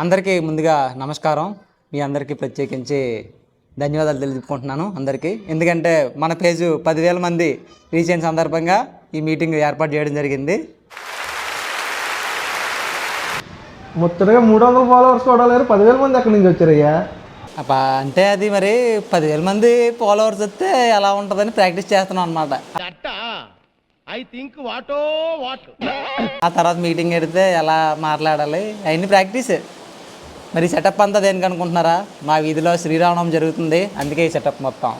అందరికీ ముందుగా నమస్కారం. మీ అందరికీ ప్రత్యేకించి ధన్యవాదాలు తెలుపుకుంటున్నాను అందరికీ. ఎందుకంటే మన పేజు 10,000 మంది రీచ్ అయిన సందర్భంగా ఈ మీటింగ్ ఏర్పాటు చేయడం జరిగింది. మొత్తంగా 300 ఫాలోవర్స్ కూడా లేరు. 10,000 మంది ఎక్కడి నుంచి వచ్చారయ్యా? అంటే అది మరి 10,000 మంది ఫాలోవర్స్ వస్తే ఎలా ఉంటుందని ప్రాక్టీస్ చేస్తున్నాం అనమాట. ఆ తర్వాత మీటింగ్ పెడితే ఎలా మాట్లాడాలి అవన్నీ ప్రాక్టీస్. మరి సెటప్ అంతా దేనికి అనుకుంటున్నారా? మా వీధిలో శ్రీరామనవమి జరుగుతుంది, అందుకే ఈ సెటప్ మొత్తం.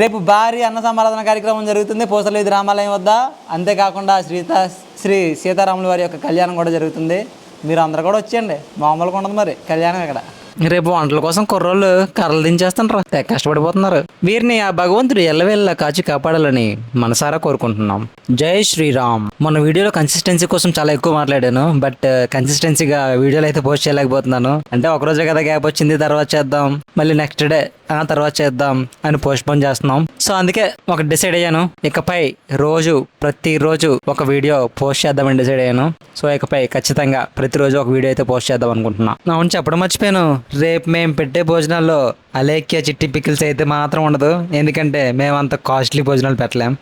రేపు భారీ అన్న సమారాధన కార్యక్రమం జరుగుతుంది పూసలవీధి రామాలయం వద్ద. అంతేకాకుండా శ్రీ సీతారాముల వారి యొక్క కళ్యాణం కూడా జరుగుతుంది. మీరు అందరు కూడా వచ్చేయండి, మామూలుగా ఉండదు మరి కళ్యాణం ఇక్కడ. రేపు వంటల కోసం కుర్రోళ్ళు కర్రలు దించేస్తుంటారు, కష్టపడిపోతున్నారు. వీరిని ఆ భగవంతుడు ఎల్లవేళ్ళ కాచి కాపాడాలని మనసారా కోరుకుంటున్నాం. జై శ్రీరామ్. మన వీడియోలో కన్సిస్టెన్సీ కోసం చాలా ఎక్కువ మాట్లాడాను, బట్ కన్సిస్టెన్సీగా వీడియోలు అయితే పోస్ట్ చేయలేకపోతున్నాను. అంటే ఒకరోజే కదా గ్యాప్ వచ్చింది, తర్వాత చేద్దాం, మళ్ళీ నెక్స్ట్ డే తర్వాత చేద్దాం అని పోస్ట్ పోన్ చేస్తున్నాం. సో అందుకే ఒక డిసైడ్ అయ్యాను, ఇకపై ప్రతిరోజు ఒక వీడియో పోస్ట్ చేద్దామని డిసైడ్ అయ్యాను. సో ఇకపై ఖచ్చితంగా ప్రతిరోజు ఒక వీడియో అయితే పోస్ట్ చేద్దాం అనుకుంటున్నా. అవును, చెప్పడం మర్చిపోయాను, రేపు మేము పెట్టే భోజనాల్లో అలేఖ్య చిట్టి పికిల్స్ అయితే మాత్రం ఉండదు. ఎందుకంటే మేము అంత కాస్ట్లీ భోజనాలు పెట్టలేం.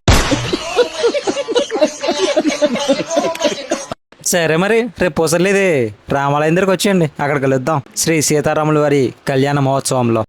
సరే మరి రేపు పూసలేది రామాలయం దగ్గరికి వచ్చేయండి, అక్కడ కలుద్దాం శ్రీ సీతారాముల వారి కళ్యాణ మహోత్సవంలో.